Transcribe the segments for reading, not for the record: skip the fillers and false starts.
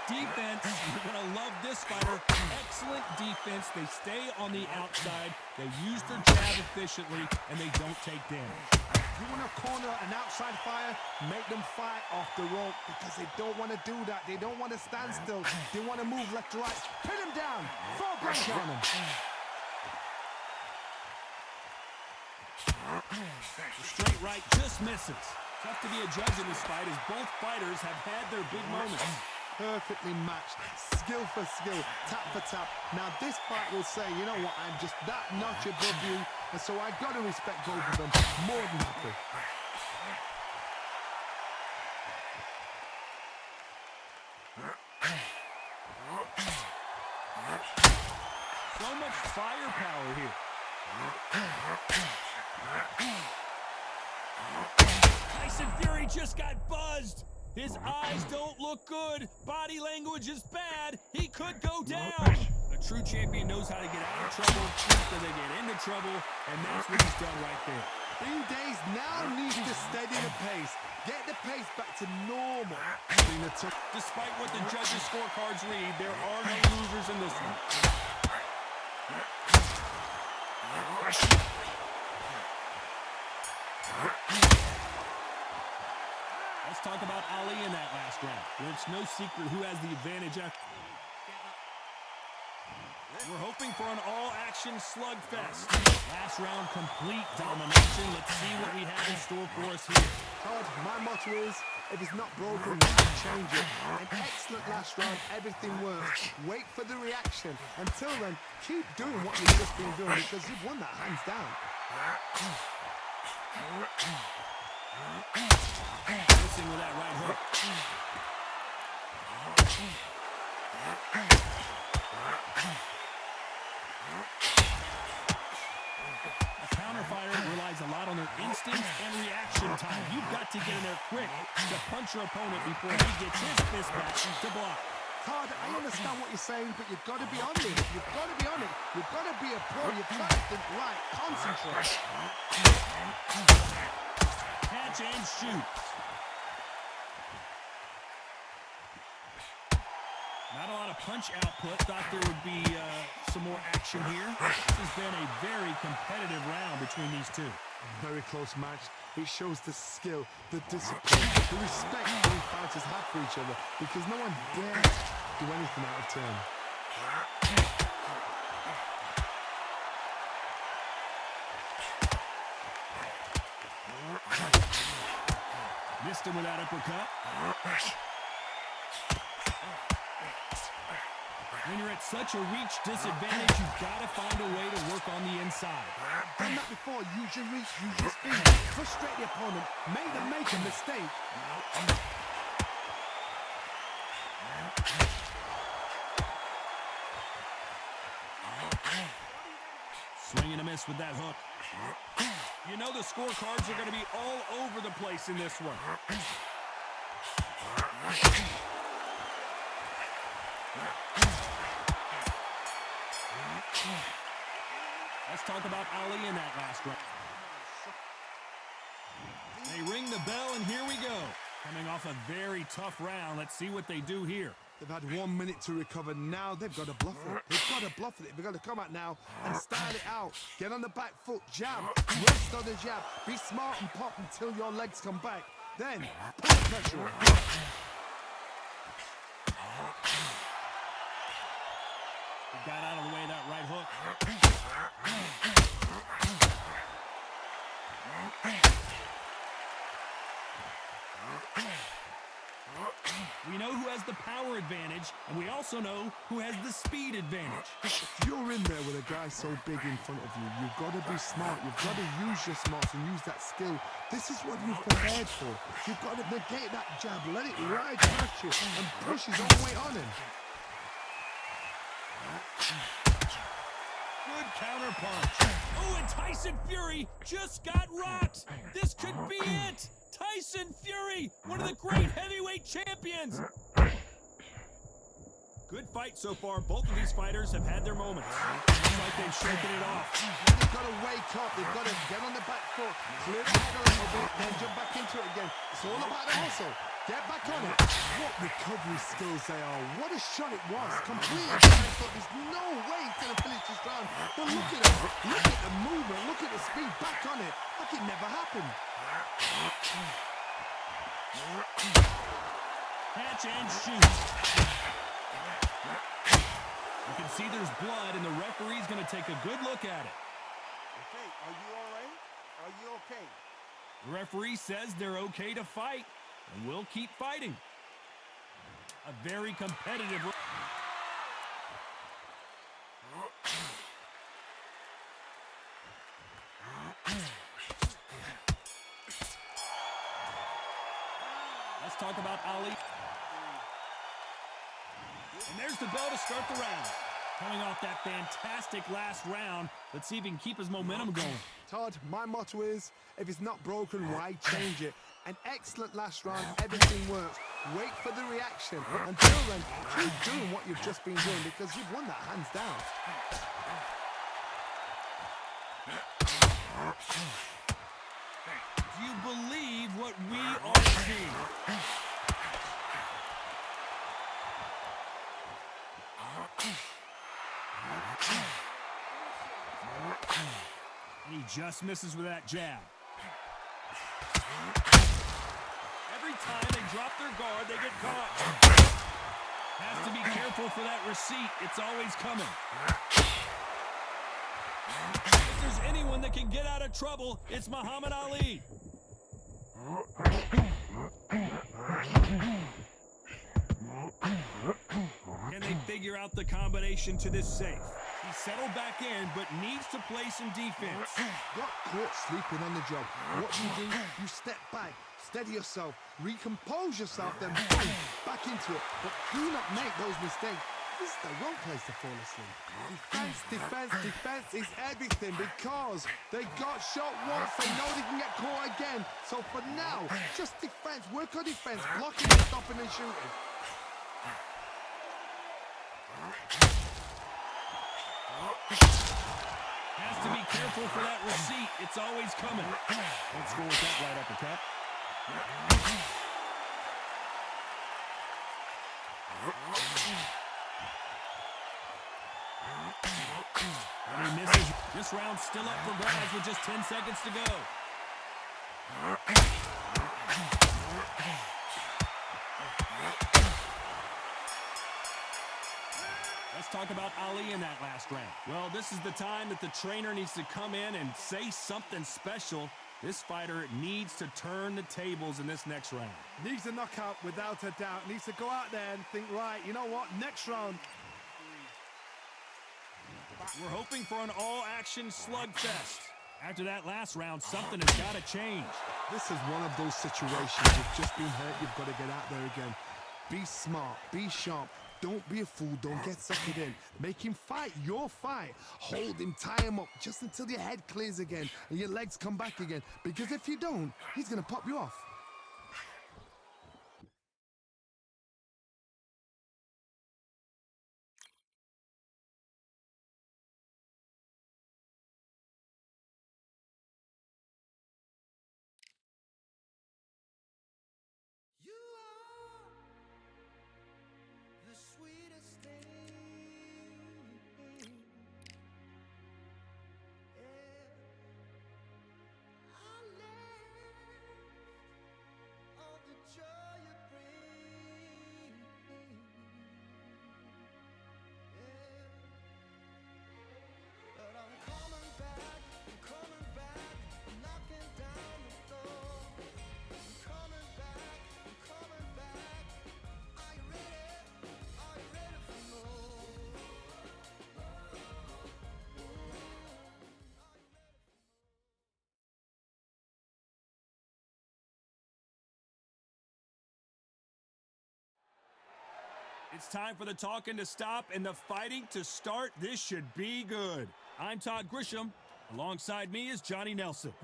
defense. You're going to love this fighter. Excellent defense. They stay on the outside. They use their jab efficiently, and they don't take damage. You want to corner an outside fighter, make them fight off the rope because they don't want to do that. They don't want to stand still. They want to move left to right. Pin him down. Throw a blanket on him. The straight right just misses. Tough to be a judge in this fight as both fighters have had their big moments. Perfectly matched, skill for skill, tap for tap. Now this fight will say, you know what, I'm just that notch above you, and so I got to respect both of them more than happy. So much firepower here. Tyson Fury just got buzzed. His eyes don't look good. Body language is bad. He could go down. A true champion knows how to get out of trouble after they get into trouble, and that's what he's done right there. Days now needs to steady the pace. Get the pace back to normal. Despite what the judges' scorecards read, there are no losers in this one. Let's talk about Ali in that last round, where it's no secret who has the advantage. We're hoping for an all-action slugfest. Last round, complete domination. Let's see what we have in store for us here. Todd, my motto is, if it's not broken, change it. An excellent last round, everything works. Wait for the reaction. Until then, keep doing what you've just been doing because you've won that hands down. Missing with that right hook. A counter fighter relies a lot on their instincts and reaction time. You've got to get in there quick to punch your opponent before he gets his fist back to block. Todd, I understand what you're saying, but you've got to be on it. You've got to be on it. You've got to be a pro. You've got to think right. Concentrate. Catch and shoot. Not a lot of punch output. Thought there would be some more action here. This has been a very competitive round between these two. A very close match. It shows the skill, the discipline, the respect both fighters have for each other because no one dares do anything out of turn. Missed him with that uppercut. When you're at such a reach disadvantage, you've got to find a way to work on the inside. Done that before. Use your reach, use your speed. Frustrate the opponent. Make them make a mistake. Swing and a miss with that hook. You know the scorecards are going to be all over the place in this one. Let's talk about Ali in that last round. They ring the bell, and here we go. Coming off a very tough round. Let's see what they do here. They've had 1 minute to recover. Now they've got to bluff it. They've got to bluff it. They've got to come out now and style it out. Get on the back foot, jab, rest on the jab. Be smart and pop until your legs come back. Then, put the pressure on. He got out of the way of that right hook. We know who has the power advantage, and we also know who has the speed advantage. If you're in there with a guy so big in front of you, you've got to be smart. You've got to use your smarts and use that skill. This is what you've prepared for. You've got to negate that jab, let it ride past you, and push his own weight on him. Good counter punch. Oh, and Tyson Fury just got rocked. This could be it. Tyson Fury, one of the great heavyweight champions. Good fight so far. Both of these fighters have had their moments. Looks like they've shaken it off. They've got to wake up. They've got to get on the back foot, clear the head a little bit, then jump back into it again. It's all about the hustle. Get back on it. What recovery skills they are. What a shot it was. Completely. I thought there's no way he's going to finish this round. But look at it. Look at the movement. Look at the speed. Back on it. Like it never happened. Catch and shoot. You can see there's blood, and the referee's going to take a good look at it. Okay, are you all right? Are you okay? The referee says they're okay to fight, and we'll keep fighting. A very competitive... Let's talk about Ali. And there's the bell to start the round. Coming off that fantastic last round, let's see if he can keep his momentum going. Todd, my motto is, if it's not broken, why change it? An excellent last round, everything works. Wait for the reaction. Until then, keep doing what you've just been doing because you've won that hands down. Do you believe what we are seeing? And he just misses with that jab. Every time they drop their guard, they get caught. Has to be careful for that receipt. It's always coming. If there's anyone that can get out of trouble, it's Muhammad Ali. Can they figure out the combination to this safe? He's settled back in, but needs to play some defense. Got caught sleeping on the job. What do? You step back, steady yourself, recompose yourself, then boom, back into it. But do not make those mistakes. This is the wrong place to fall asleep. Defense, defense, defense is everything because they got shot once. They know they can get caught again. So for now, just defense, work on defense, blocking and stopping and shooting. Has to be careful for that receipt. It's always coming. Let's go with that right uppercut. And he misses. This round's still up for grabs with just 10 seconds to go. Let's talk about Ali in that last round. Well, this is the time that the trainer needs to come in and say something special. This fighter needs to turn the tables in this next round. Needs a knockout without a doubt. Needs to go out there and think, right, you know what, next round. We're hoping for an all-action slugfest. After that last round, something has got to change. This is one of those situations. You've just been hurt. You've got to get out there again. Be smart. Be sharp. Don't be a fool. Don't get suckered in. Make him fight your fight. Hold him, tie him up just until your head clears again and your legs come back again. Because if you don't, he's going to pop you off. It's time for the talking to stop and the fighting to start. This should be good. I'm Todd Grisham. Alongside me is Johnny Nelson.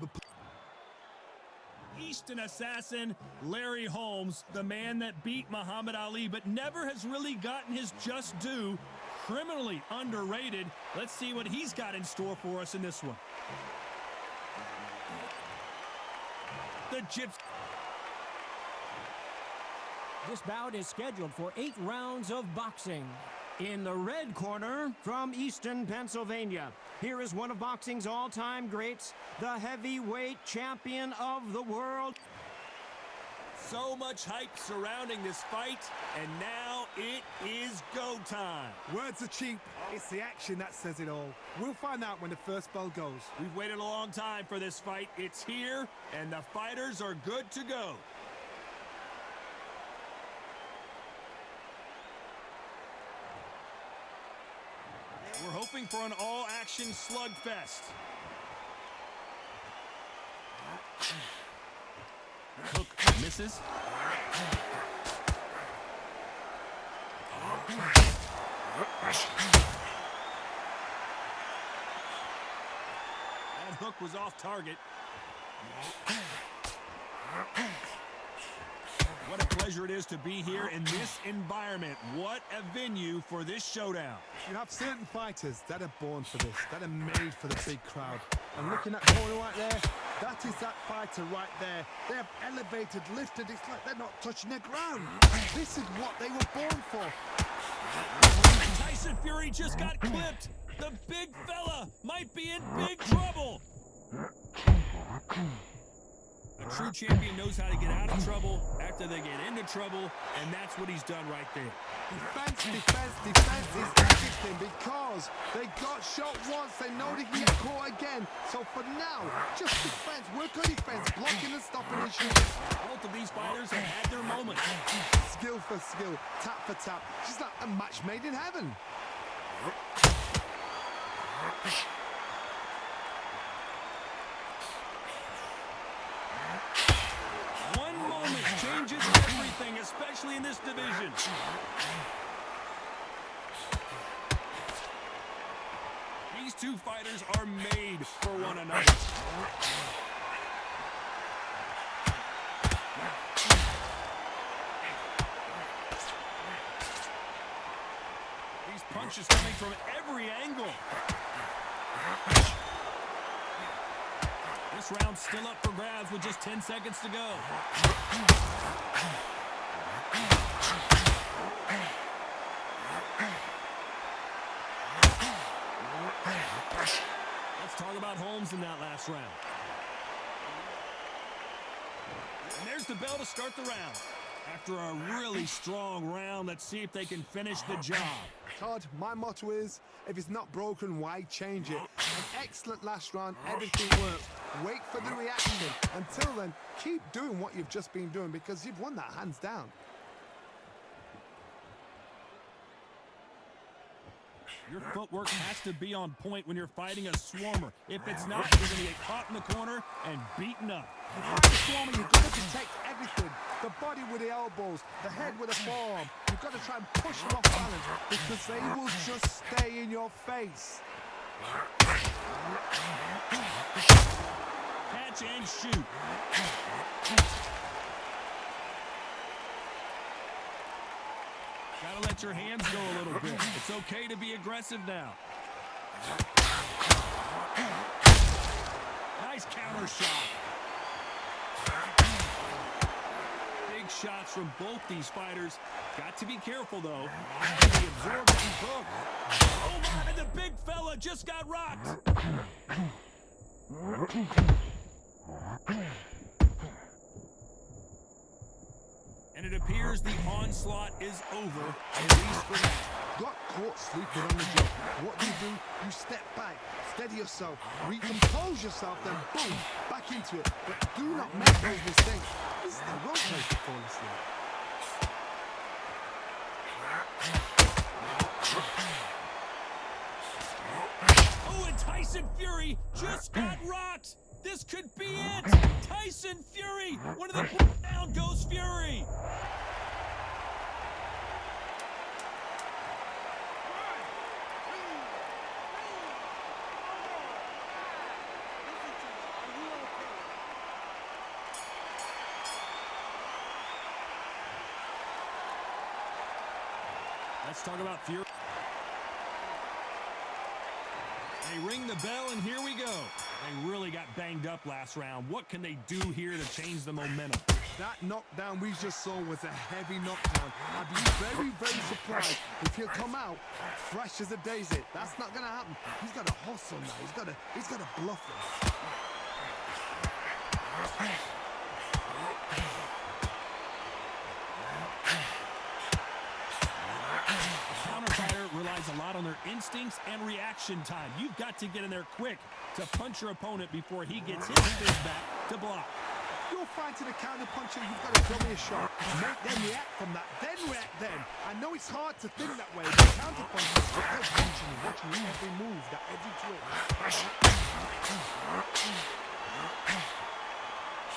Eastern assassin Larry Holmes, the man that beat Muhammad Ali but never has really gotten his just due. Criminally underrated. Let's see what he's got in store for us in this one. The Gypsy. This bout is scheduled for 8 rounds of boxing. In the red corner, from Easton, Pennsylvania, here is one of boxing's all-time greats, the heavyweight champion of the world. So much hype surrounding this fight, and now it is go time. Words are cheap. It's the action that says it all. We'll find out when the first bell goes. We've waited a long time for this fight. It's here, and the fighters are good to go. We're hoping for an all-action slugfest. Hook misses. That hook was off target. What a pleasure it is to be here in this environment. What a venue for this showdown. You have certain fighters that are born for this, that are made for the big crowd. And looking at corner right there, that is that fighter right there. They have elevated, lifted, it's like they're not touching the ground. This is what they were born for. Tyson Fury just got clipped. The big fella might be in big trouble. A true champion knows how to get out of trouble after they get into trouble, and that's what he's done right there. Defense, defense, defense is everything because they got shot once. They know they can get caught again. So for now, just defense, work on defense, blocking and stopping and shooting. Both of these fighters have had their moments. Skill for skill, tap for tap. Just like a match made in heaven. One moment changes everything, especially in this division. These two fighters are made for one another. These punches coming from every angle. This round's still up for grabs with just 10 seconds to go. Let's talk about Holmes in that last round. And there's the bell to start the round. After a really strong round, let's see if they can finish the job. Todd, my motto is, if it's not broken, why change it? An excellent last round, everything worked. Wait for the reaction. Until then, keep doing what you've just been doing because you've won that hands down. Your footwork has to be on point when you're fighting a swarmer. If it's not, you're going to get caught in the corner and beaten up. If you're a swarmer, you've got to protect everything. The body with the elbows, the head with the forearm. You've got to try and push them off balance because they will just stay in your face. Catch and shoot. Gotta let your hands go a little bit. It's okay to be aggressive now. Nice counter shot. Big shots from both these fighters. Got to be careful, though. He absorbed that hook. Oh, my, the big fella just got rocked. And it appears the onslaught is over, at least for now. Got caught sleeping on the job. What do? You step back, steady yourself, recompose yourself, then boom, back into it. But do not make those mistakes. This is the wrong place to fall asleep. Oh, and Tyson Fury just got rocked. This could be it. Tyson Fury, one of the down goes Fury. Let's talk about Fury. They ring the bell, and here we go. They really got banged up last round. What can they do here to change the momentum? That knockdown we just saw was a heavy knockdown. I'd be very, very surprised if he'll come out fresh as a daisy. That's not gonna happen. He's got to hustle now. He's got to bluff him. Counter-fighter relies a lot on their instincts and reaction time. You've got to get in there quick to punch your opponent before he gets his fist back to block. You're fighting a counter puncher, you've got to throw me a shot. Make them react from that, then react then. I know it's hard to think that way, but counter punchers, they're watching every move, that every twitch.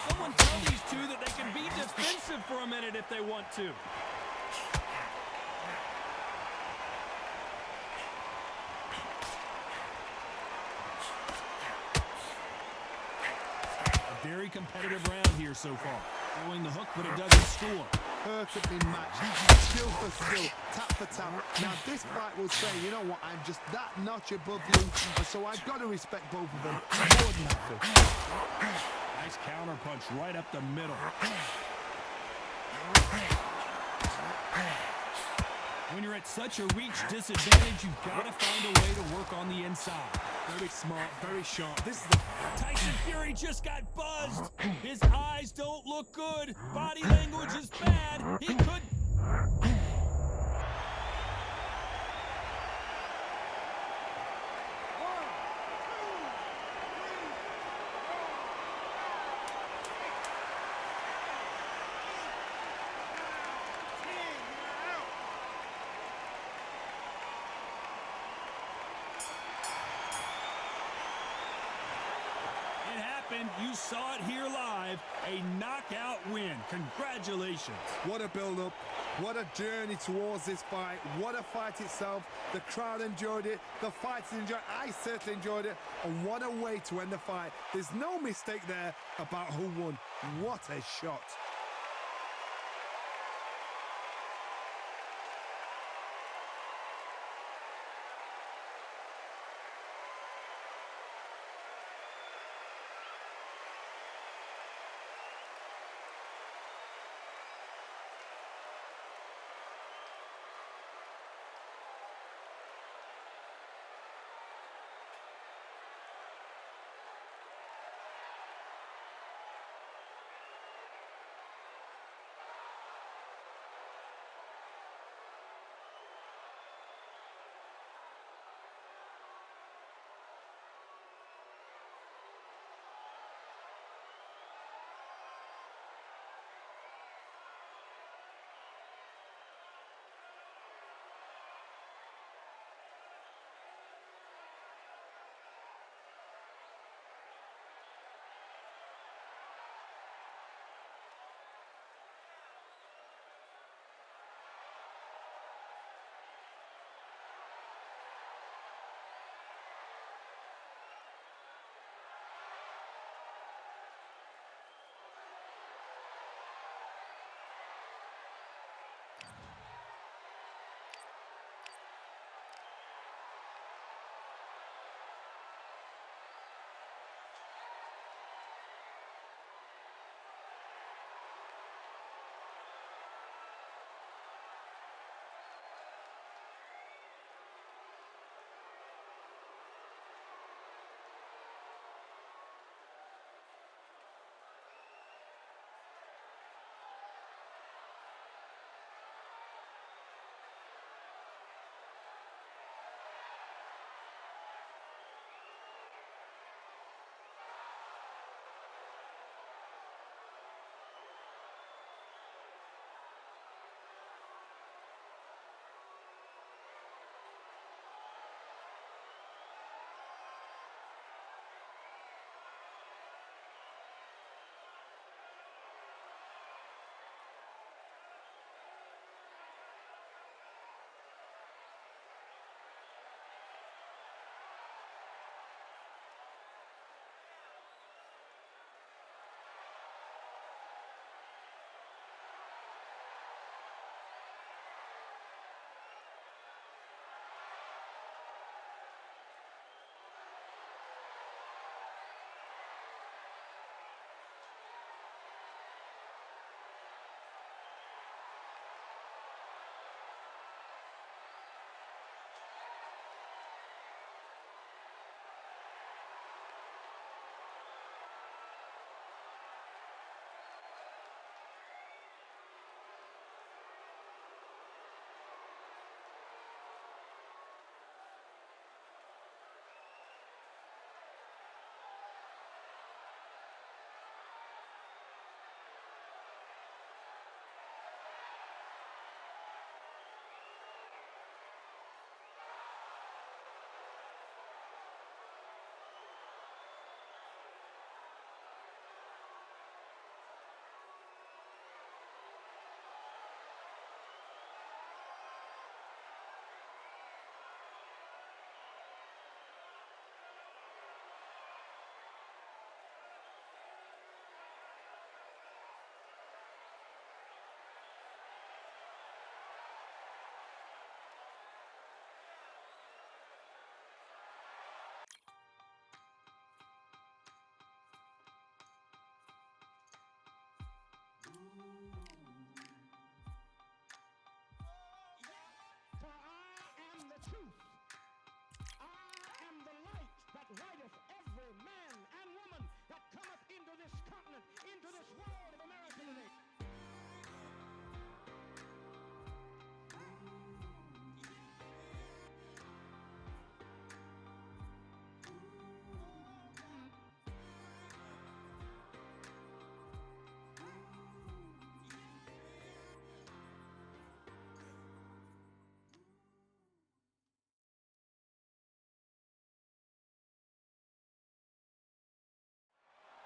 Someone tell these two that they can be defensive for a minute if they want to. Very competitive round here so far. Throwing the hook, but it doesn't score. Perfectly matched. Skill for skill, tap for tap. Now this fight will say, you know what, I'm just that notch above you, and so I've got to respect both of them more than that. Nice counter punch right up the middle. When you're at such a reach disadvantage, you've got to find a way to work on the inside. Very smart, very sharp. This is the Tyson Fury just got buzzed. His eyes don't look good. Body language is bad. He could... You saw it here live. A knockout win. Congratulations. What a build-up. What a journey towards this fight. What a fight itself. The crowd enjoyed it. The fighters enjoyed it. I certainly enjoyed it. And what a way to end the fight. There's no mistake there about who won. What a shot.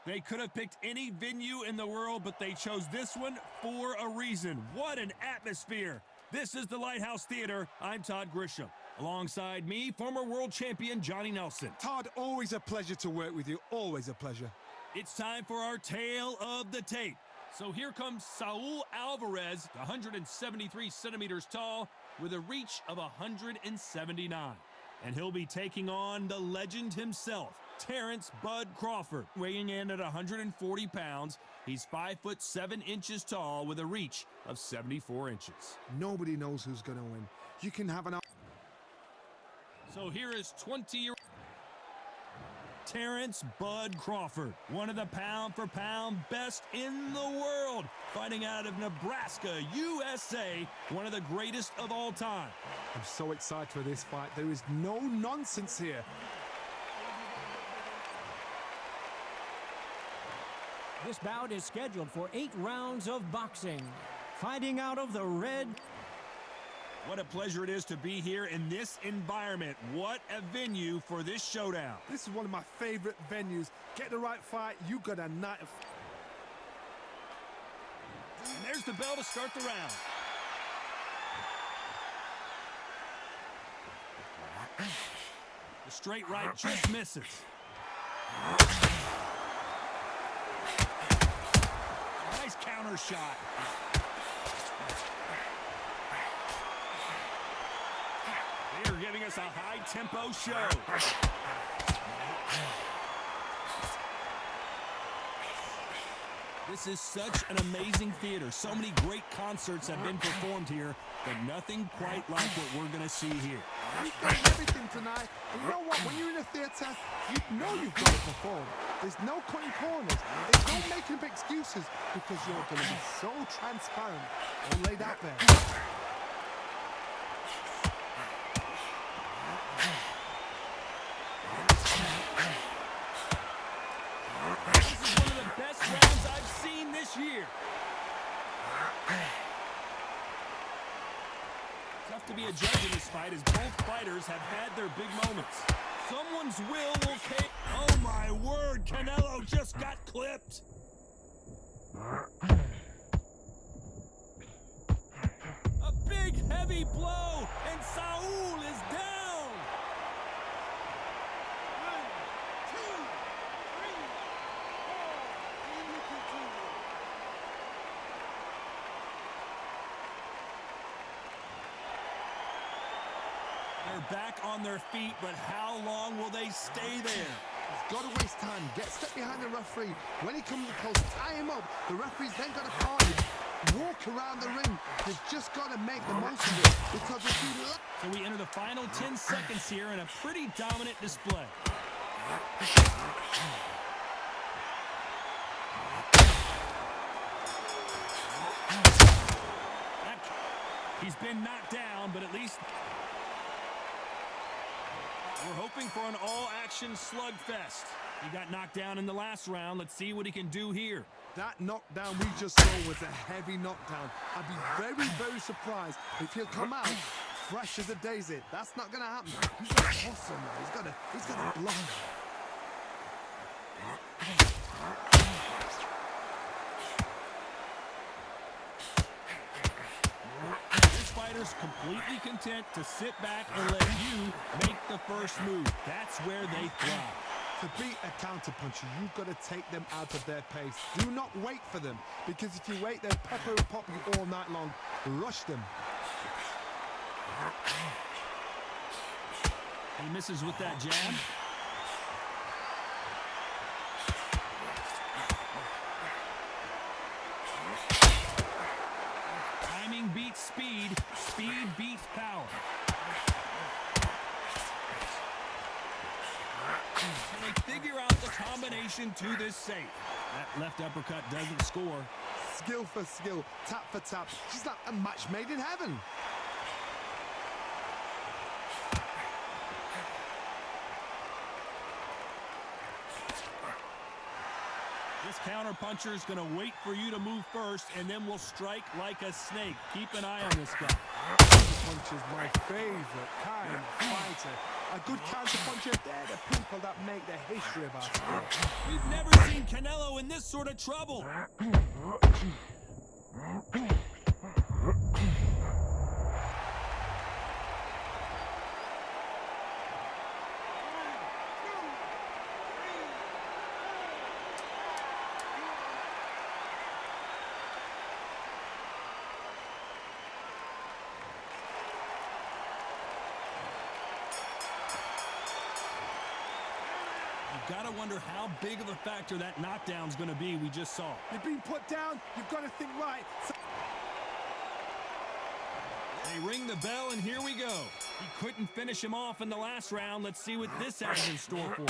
They could have picked any venue in the world, but they chose this one for a reason. What an atmosphere. This is the Lighthouse Theater. I'm Todd Grisham. Alongside me, former world champion Johnny Nelson. Todd, always a pleasure to work with you. Always a pleasure. It's time for our tale of the tape. So here comes Saul Alvarez, 173 centimeters tall, with a reach of 179. And he'll be taking on the legend himself, Terrence Bud Crawford, weighing in at 140 pounds. He's 5'7" tall with a reach of 74 inches. Nobody knows who's going to win. You can have an... So here is 20-year-old Terrence Bud Crawford, one of the pound-for-pound best in the world, fighting out of Nebraska, USA, one of the greatest of all time. I'm so excited for this fight. There is no nonsense here. This bout is scheduled for 8 rounds of boxing. Fighting out of the red... What a pleasure it is to be here in this environment. What a venue for this showdown. This is one of my favorite venues. Get the right fight, you got a night of... And there's the bell to start the round. The straight right just misses. Nice counter shot. They're giving us a high-tempo show. This is such an amazing theater. So many great concerts have been performed here, but nothing quite like what we're going to see here. You've got everything tonight. And you know what? When you're in a theater, you know you've got to perform. There's no cutting corners. There's no making up excuses because you're going to be so transparent and laid out there. Best rounds I've seen this year. Tough to be a judge in this fight as both fighters have had their big moments. Someone's will cave. Oh my word, Canelo just got clipped. A big heavy blow and Saul is down. They're back on their feet, but how long will they stay there? He's got to waste time. Get step behind the referee. When he comes close, tie him up. The referee's then got to part him. Walk around the ring. They've just got to make the most of it. Because if you look... So we enter the final 10 seconds here in a pretty dominant display. He's been knocked down, but at least... We're hoping for an all-action slugfest. He got knocked down in the last round. Let's see what he can do here. That knockdown we just saw was a heavy knockdown. I'd be very, very surprised if he'll come out fresh as a daisy. That's not going to happen. He's got to hustle now. He's got to block. Fighter's completely content to sit back and let you make the first move. That's where they thrive. To beat a counterpuncher, you've got to take them out of their pace. Do not wait for them, because if you wait, they'll pepper and pop you all night long. Rush them. He misses with that jab. Timing beats speed. Speed beats power. And they figure out the combination to this safe. That left uppercut doesn't score. Skill for skill, tap for tap. She's like a match made in heaven. This counterpuncher is going to wait for you to move first, and then will strike like a snake. Keep an eye on this guy. Punch is my favorite kind of fighter. A good counter puncher, they're the people that make the history of our sport. We've never seen Canelo in this sort of trouble. Gotta wonder how big of a factor that knockdown's gonna be we just saw. You've been put down, you've got to think right. They ring the bell and here we go. He couldn't finish him off in the last round. Let's see what this has in store for him.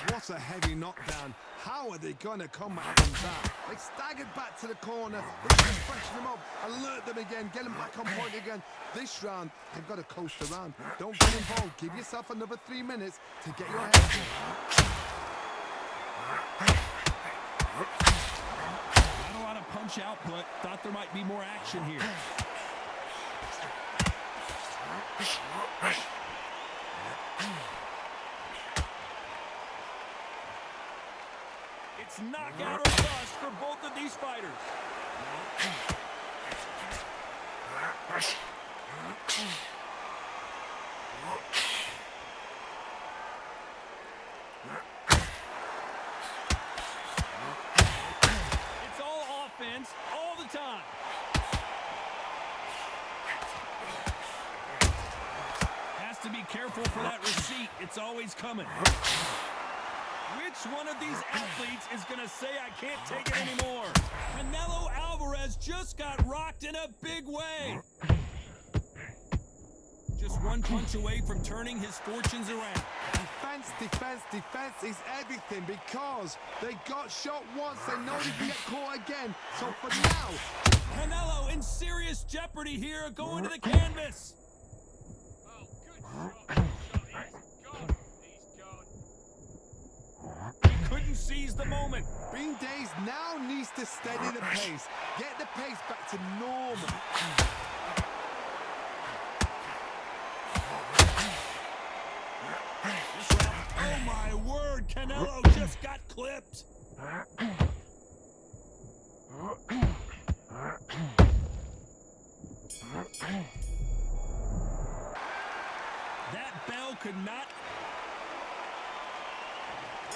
What a heavy knockdown. How are they going to come back from that? They staggered back to the corner. They just freshen them up, alert them again, get them back on point again. This round, they've got to coast around. Don't get involved. Give yourself another 3 minutes to get your head in. Not a lot of punch output. Thought there might be more action here. It's knockout or bust for both of these fighters. It's all offense all the time. Has to be careful for that receipt. It's always coming. Which one of these athletes is going to say, I can't take it anymore? Canelo Alvarez just got rocked in a big way. Just one punch away from turning his fortunes around. Defense, defense, defense is everything because they got shot once. They know they can get caught again. So for now, Canelo in serious jeopardy here, going to the canvas. Oh, good shot. He couldn't seize the moment. Bean Days now needs to steady the pace. Get the pace back to normal. Oh my word, Canelo just got clipped. That bell could not.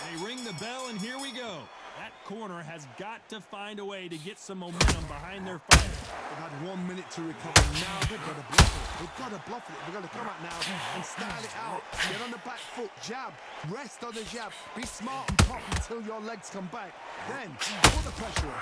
They ring the bell and here we go. That corner has got to find a way to get some momentum behind their fight. They've had 1 minute to recover. Now they've got to bluff it. They've got to bluff it. They've got to come out now and style it out. Get on the back foot, jab, rest on the jab. Be smart and pop until your legs come back. Then put the pressure on.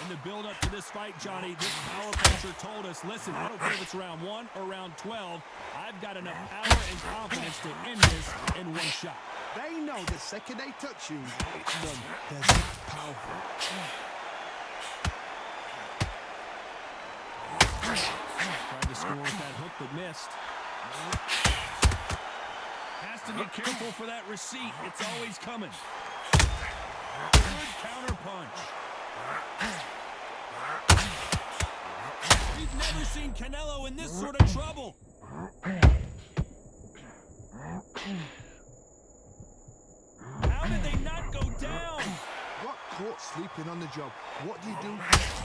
In the build-up to this fight, Johnny, this power puncher told us, listen, I don't care if it's round 1 or round 12, I've got enough power and confidence to end this in one shot. They know the second they touch you, it's done. They're that powerful. Tried to score with that hook, but missed. Has to be careful for that receipt. It's always coming. Good counter punch. We've never seen Canelo in this sort of trouble. How did they not go down? Got caught sleeping on the job. What do you do?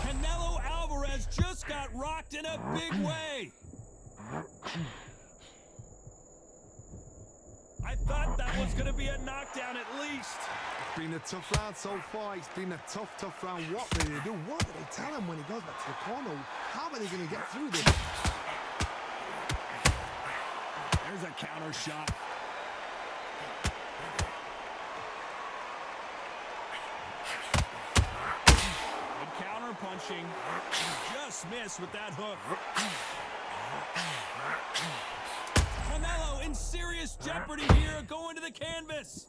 Canelo Alvarez just got rocked in a big way. I thought that was going to be a knockdown at least. It's been a tough round so far. It's been a tough round. What do they do? What do they tell him when he goes back to the corner? How are they going to get through this? There's a counter shot. Good counter punching. Just missed with that hook. Canelo in serious jeopardy here, going to the canvas.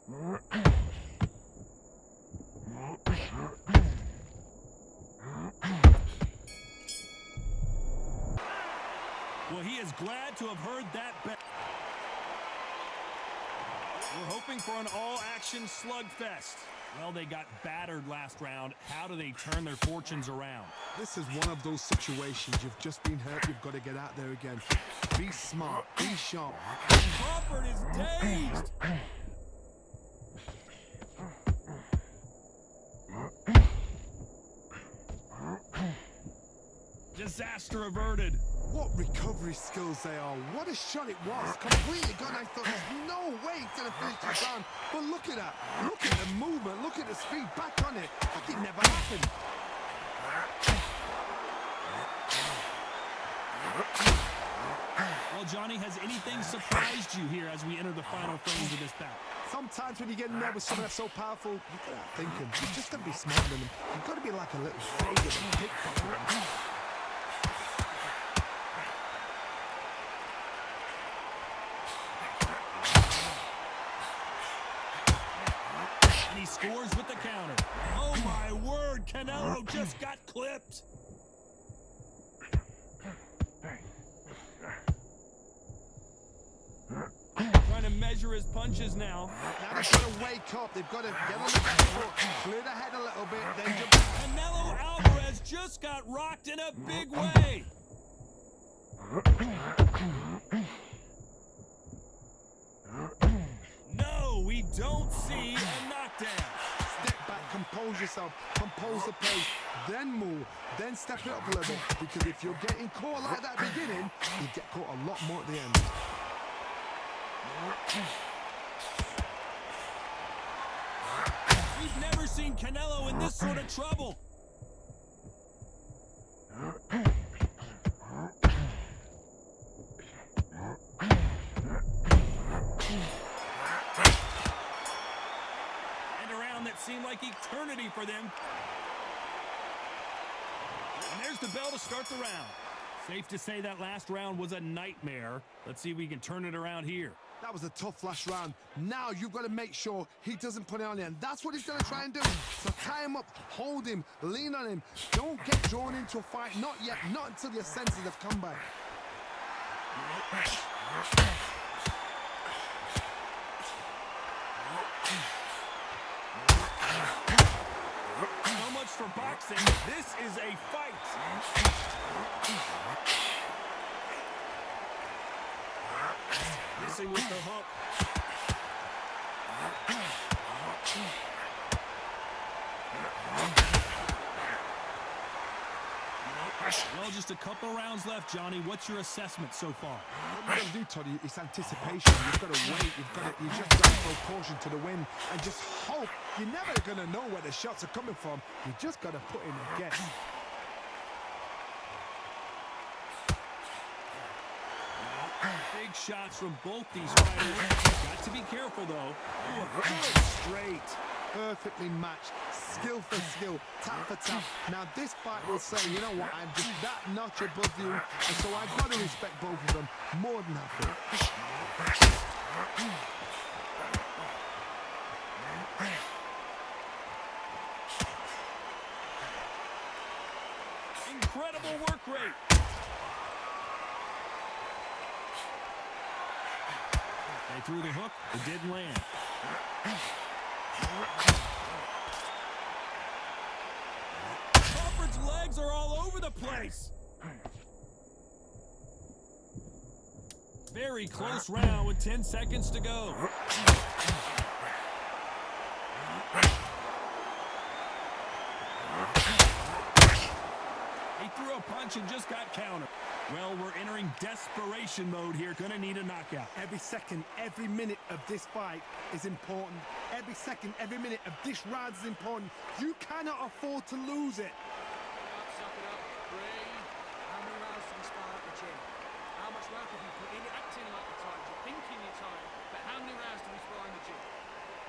Well, he is glad to have heard that bet. We're hoping for an all-action slugfest. Well, they got battered last round. How do they turn their fortunes around? This is one of those situations. You've just been hurt. You've got to get out there again. Be smart. Be sharp. Crawford is dazed. Disaster averted. What recovery skills they are. What a shot it was. Completely gone. I thought there's no way he's going to finish this round. But look at that. Look at the movement. Look at the speed. Back on it. Like it never happened. Well, Johnny, has anything surprised you here as we enter the final frames of this bout? Sometimes when you get in there with something that's so powerful, you got to thinking. You've just got to be smarter than them. You've got to be like a little faggot and pickpocket. He scores with the counter. Oh my word, Canelo just got clipped. Trying to measure his punches now. Now they've got to wake up. They've got to get on the back foot, clear the head a little bit, then jump. Canelo Alvarez just got rocked in a big way. No, we don't see a knockdown. Step back, compose yourself, compose the pace, then move, then step it up a little bit. Because if you're getting caught like that at the beginning, you get caught a lot more at the end. We've never seen Canelo in this sort of trouble. And a round that seemed like eternity for them. And there's the bell to start the round. Safe to say that last round was a nightmare. Let's see if we can turn it around here. That was a tough last round. Now you've got to make sure he doesn't put it on you. And that's what he's going to try and do. So tie him up, hold him, lean on him. Don't get drawn into a fight. Not yet. Not until your senses have come back. So much for boxing. This is a fight. Missing with the hook. Well, just a couple rounds left, Johnny. What's your assessment so far? What you've got to do, Toddy, is anticipation. You've got to wait. You just got to throw caution to the wind and just hope. You're never going to know where the shots are coming from. You just got to put in a guess. Big shots from both these fighters. Got to be careful, though. Oh, good straight. Perfectly matched, skill for skill, tap for tap. Now this fight will say, you know what, I'm just that notch above you, and so I've got to respect both of them more than happy. Incredible work rate. They threw the hook, it didn't land. Crawford's legs are all over the place. Very close round with 10 seconds to go. He threw a punch and just got countered. Well, we're entering desperation mode here. Gonna need a knockout. Every second, every minute of this fight is important. Every second, every minute of this round is important. You cannot afford to lose it. Suck it up, breathe. How many rounds do you spar at the gym? How much work have you put in? You're acting like you're tired, you're thinking you're tired, but how many rounds do we spar in the gym?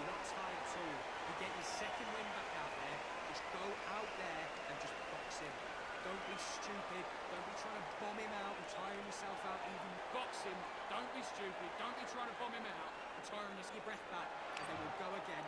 You're not tired at all. You get your second win back out there. Just go out there and just box him. Don't be stupid. Don't be trying to bomb him out and tiring yourself out. Even box him. Don't be stupid. Don't be trying to bomb him out and tiring your breath back. And then we'll go again.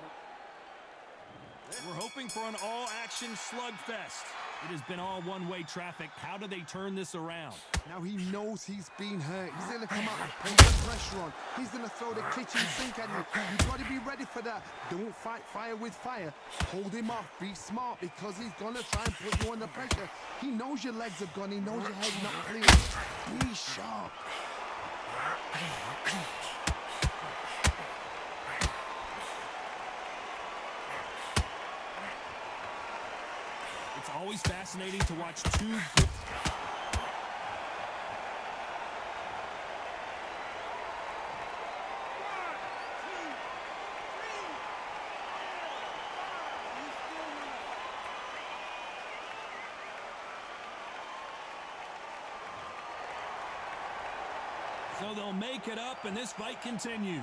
We're hoping for an all-action slugfest. It has been all one-way traffic. How do they turn this around? Now he knows he's been hurt. He's going to come out and put the pressure on. He's going to throw the kitchen sink at you. You've got to be ready for that. Don't fight fire with fire. Hold him off. Be smart because he's going to try and put you under pressure. He knows your legs are gone. He knows your head's not clear. Be sharp. It's always fascinating to watch two good... So they'll make it up, and this fight continues.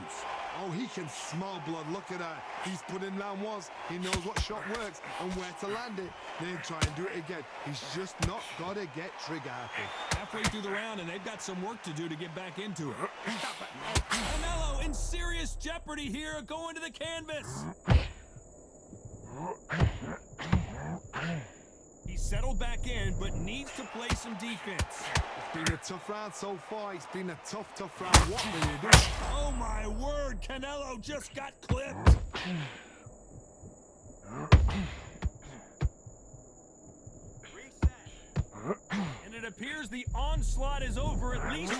Oh, he can smell blood. Look at that. He's put in round once. He knows what shot works and where to land it. Then try and do it again. He's just not got to get trigger happy. Halfway through the round, and they've got some work to do to get back into it. Canelo in serious jeopardy here, going to the canvas. He's settled back in, but needs to play some defense. It's been a tough round so far. It's been a tough round. What will you do? Oh my word, Canelo just got clipped. And it appears the onslaught is over, at least.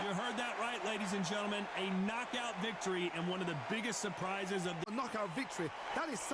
You heard that right, ladies and gentlemen. A knockout victory and one of the biggest surprises of the... A knockout victory. That is...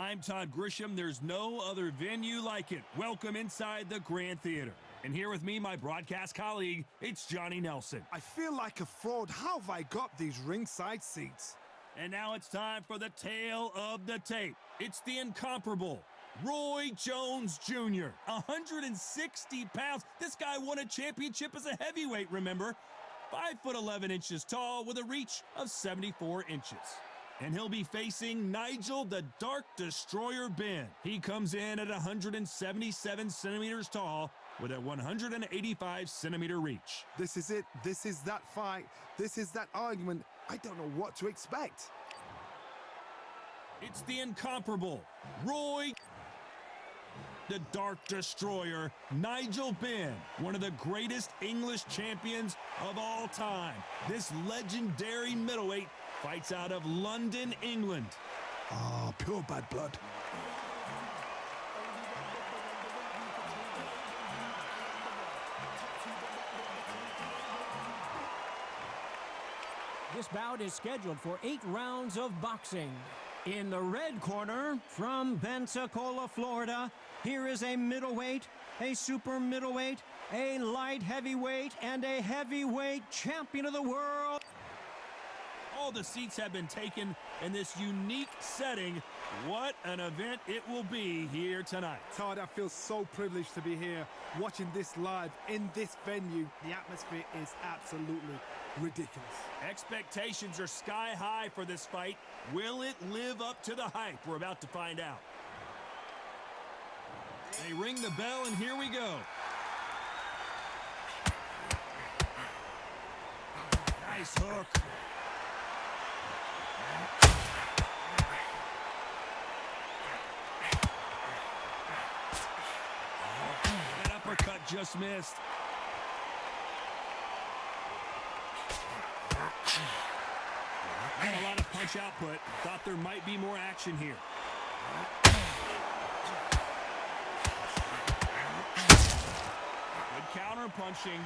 I'm Todd Grisham. There's no other venue like it. Welcome inside the Grand Theater. And here with me, my broadcast colleague, it's Johnny Nelson. I feel like a fraud. How have I got these ringside seats? And now it's time for the tale of the tape. It's the incomparable Roy Jones Jr., 160 pounds. This guy won a championship as a heavyweight, remember? 5'11" tall with a reach of 74 inches. And he'll be facing Nigel the Dark Destroyer Benn. He comes in at 177 centimeters tall with a 185 centimeter reach. This is it. This is that fight. This is that argument. I don't know what to expect. It's the incomparable Roy the Dark Destroyer, Nigel Benn, one of the greatest English champions of all time. This legendary middleweight fights out of London, England. Ah, pure bad blood. This bout is scheduled for 8 rounds of boxing. In the red corner, from Pensacola, Florida, here is a middleweight, a super middleweight, a light heavyweight, and a heavyweight champion of the world. All the seats have been taken in this unique setting. What an event it will be here tonight. Todd, I feel so privileged to be here watching this live in this venue. The atmosphere is absolutely ridiculous. Expectations are sky high for this fight. Will it live up to the hype? We're about to find out. They ring the bell, and here we go. Nice hook. That uppercut just missed. Not a lot of punch output. Thought there might be more action here. Good counter punching.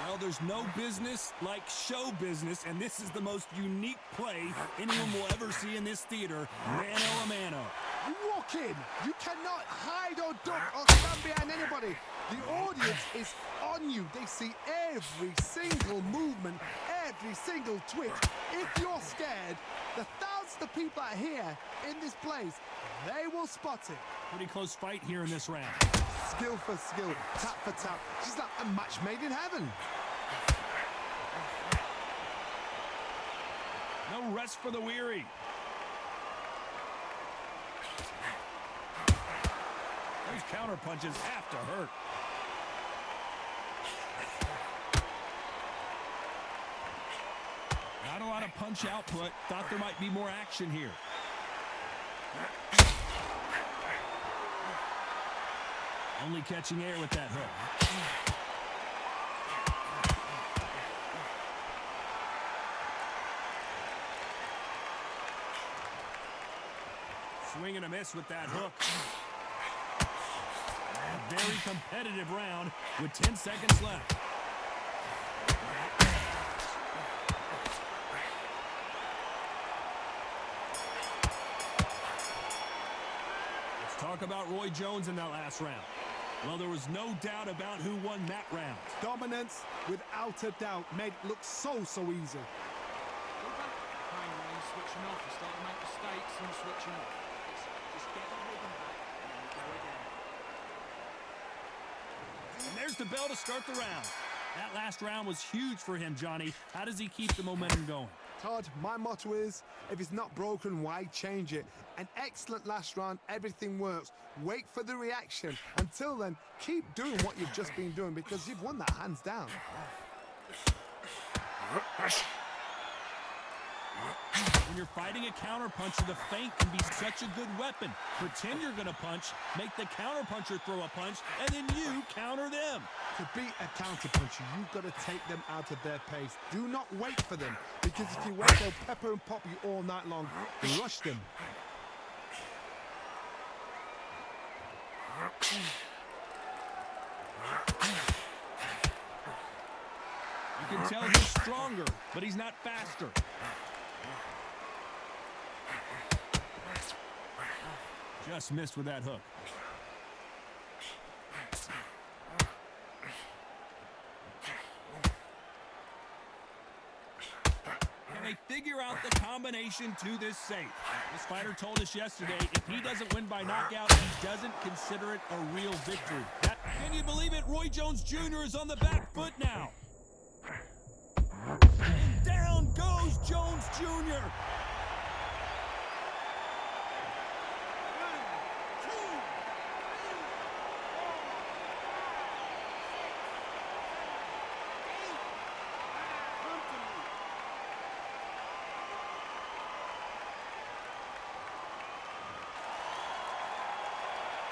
Well, there's no business like show business, and this is the most unique play anyone will ever see in this theater, mano a mano. You walk in, you cannot hide or duck or stand behind anybody. The audience is on you. They see every single movement, every single twitch. If you're scared, the thousands of people out here in this place, they will spot it. Pretty close fight here in this round. Skill for skill, tap for tap. Just like a match made in heaven. No rest for the weary. Those counter punches have to hurt. Not a lot of punch output. Thought there might be more action here. Only catching air with that hook. Swing and a miss with that hook. A very competitive round with 10 seconds left. Let's talk about Roy Jones in that last round. Well, there was no doubt about who won that round. Dominance, without a doubt, made it look so easy. Go back, kind of, and switching off and start to make mistakes and switching off. Just get the rhythm back and then we go again. And there's the bell to start the round. That last round was huge for him, Johnny. How does he keep the momentum going? Todd, my motto is, if it's not broken, why change it? An excellent last round, everything works. Wait for the reaction. Until then, keep doing what you've just been doing because you've won that hands down. When you're fighting a counterpuncher, the feint can be such a good weapon. Pretend you're going to punch, make the counterpuncher throw a punch, and then you counter them. To beat a counterpuncher, you've got to take them out of their pace. Do not wait for them, because if you wait, they'll pepper and pop you all night long. Rush them. You can tell he's stronger, but he's not faster. Just missed with that hook. Can they figure out the combination to this safe? This fighter told us yesterday if he doesn't win by knockout, he doesn't consider it a real victory. Can you believe it? Roy Jones Jr. is on the back foot now. And down goes Jones Jr.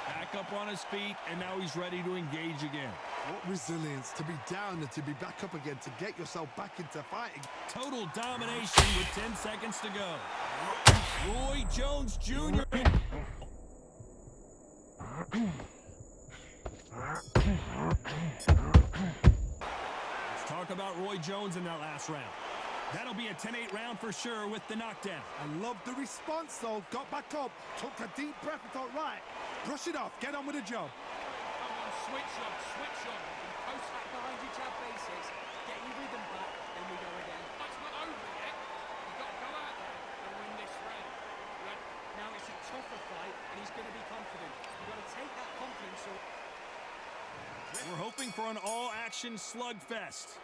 Back up on his feet, and now he's ready to engage again. What resilience to be down and to be back up again, to get yourself back into fighting. Total domination with 10 seconds to go. Roy Jones Jr. Let's talk about Roy Jones in that last round. That'll be a 10-8 round for sure with the knockdown. I love the response though. Got back up, took a deep breath and thought, right, brush it off, get on with the job. Come on, switch on, switch on. Post back behind your jab basics, get your rhythm back, then we go again. That's not over yet. You've got to go out there and win this round. Right? Now it's a tougher fight, and he's going to be confident. You've got to take that confidence. We're hoping for an all-action slugfest.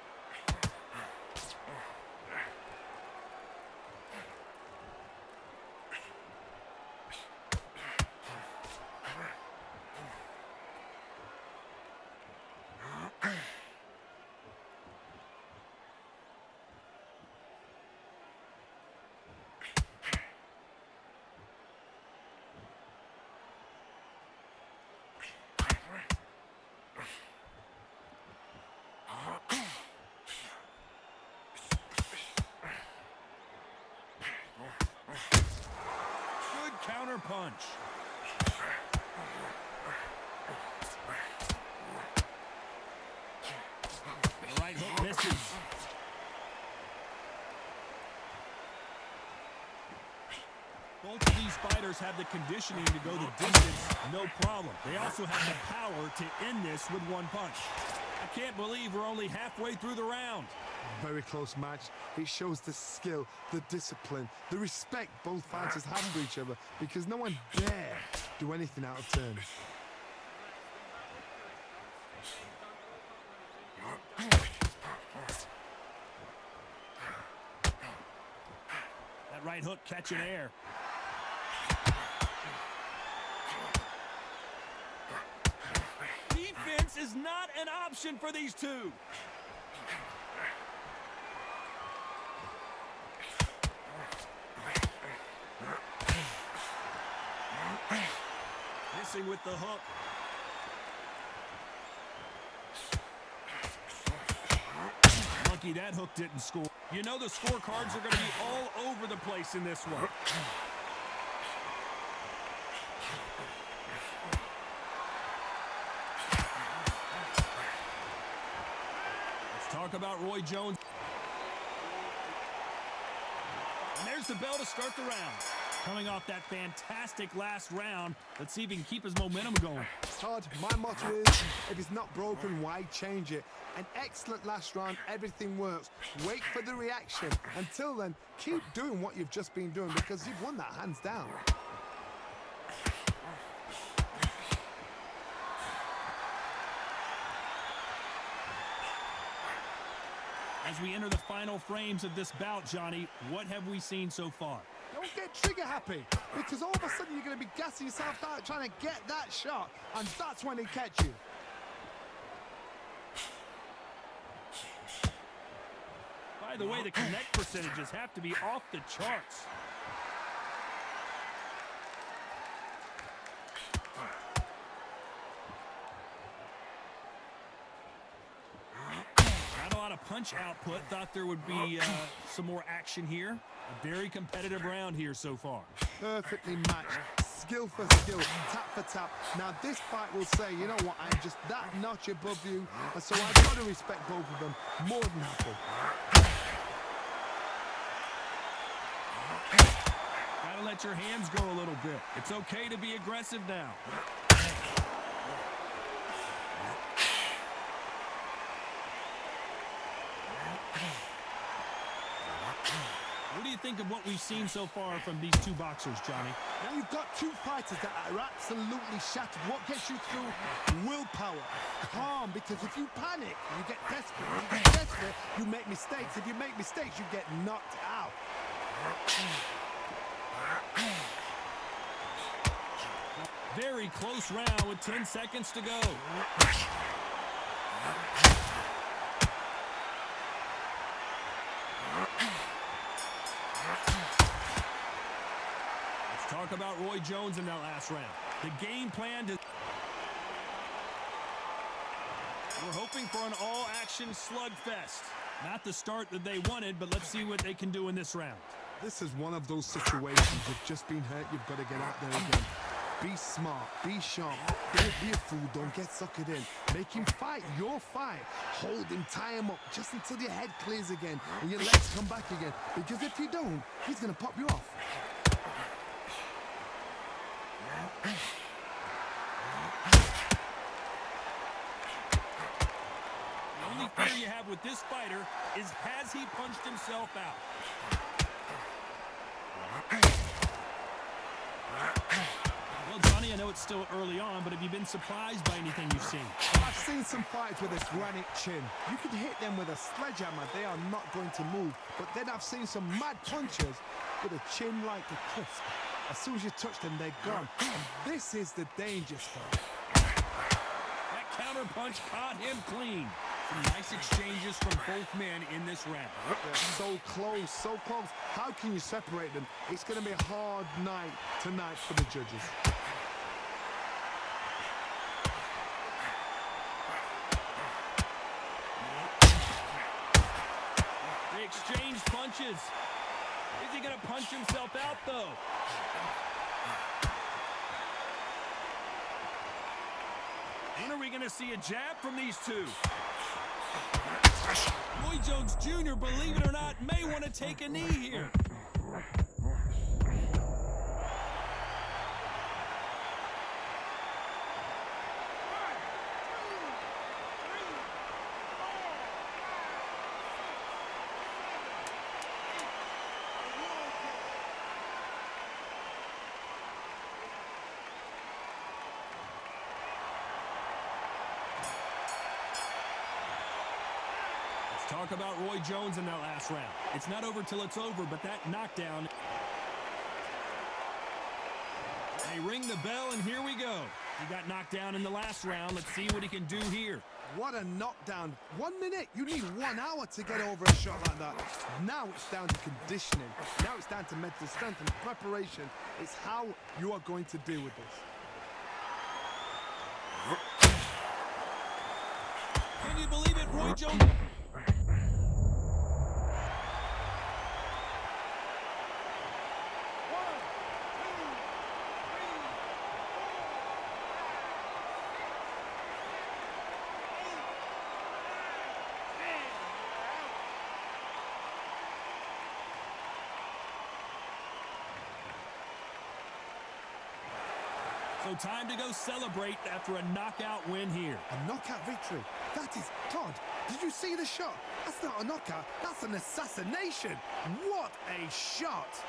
Counter punch. The right hook misses. Both of these fighters have the conditioning to go the distance, no problem. They also have the power to end this with one punch. I can't believe we're only halfway through the round. Very close match. It shows the skill, the discipline, the respect both fighters have for each other, because no one dare do anything out of turn. That right hook catching air. Defense is not an option for these two. Missing with the hook. Lucky that hook didn't score. You know the scorecards are going to be all over the place in this one. Let's talk about Roy Jones. And there's the bell to start the round. Coming off that fantastic last round, let's see if he can keep his momentum going. Todd, my motto is, if it's not broken, why change it? An excellent last round, everything works. Wait for the reaction. Until then, keep doing what you've just been doing, because you've won that hands down. As we enter the final frames of this bout, Johnny, what have we seen so far? Don't get trigger happy, because all of a sudden you're going to be gassing yourself out trying to get that shot, and that's when they catch you. By the way, the connect percentages have to be off the charts. Not a lot of punch output. Thought there would be some more action here. A very competitive round here so far. Perfectly matched, skill for skill, tap for tap. Now this fight will say, you know what, I'm just that notch above you, and so I've got to respect both of them more than happy. Got Gotta let your hands go a little bit. It's okay to be aggressive now. What do you think of what we've seen so far from these two boxers, Johnny? Now you've got two fighters that are absolutely shattered. What gets you through? Willpower. Calm, because if you panic, you get desperate. If you get desperate, you make mistakes. If you make mistakes, you get knocked out. Very close round with 10 seconds to go. Let's talk about Roy Jones in that last round. The game plan to... We're hoping for an all-action slugfest. Not the start that they wanted, but let's see what they can do in this round. This is one of those situations. You've just been hurt. You've got to get out there again. Be smart. Be sharp. Don't be a fool. Don't get suckered in. Make him fight your fight. Hold him. Tie him up just until your head clears again and your legs come back again. Because if you don't, he's going to pop you off. The only fear you have with this fighter is, has he punched himself out? Well, Johnny, I know it's still early on, but have you been surprised by anything you've seen? I've seen some fights with a granite chin. You can hit them with a sledgehammer. They are not going to move. But then I've seen some mad punchers with a chin like a crisp. As soon as you touch them, they're gone. And this is the danger spot. That counter punch caught him clean. Some nice exchanges from both men in this round. They're so close, so close. How can you separate them? It's going to be a hard night tonight for the judges. They exchanged punches. Is he going to punch himself out, though? When are we going to see a jab from these two? Roy Jones Jr., believe it or not, may want to take a knee here. Talk about Roy Jones in that last round. It's not over till it's over, but that knockdown. They ring the bell, and here we go. He got knocked down in the last round. Let's see what he can do here. What a knockdown. 1 minute. You need 1 hour to get over a shot like that. Now it's down to conditioning. Now it's down to mental strength and preparation. It's how you are going to deal with this. Can you believe it, Roy Jones? So time to go celebrate after a knockout win here. A knockout victory. That is God. Did you see the shot? That's not a knockout. That's an assassination. What a shot.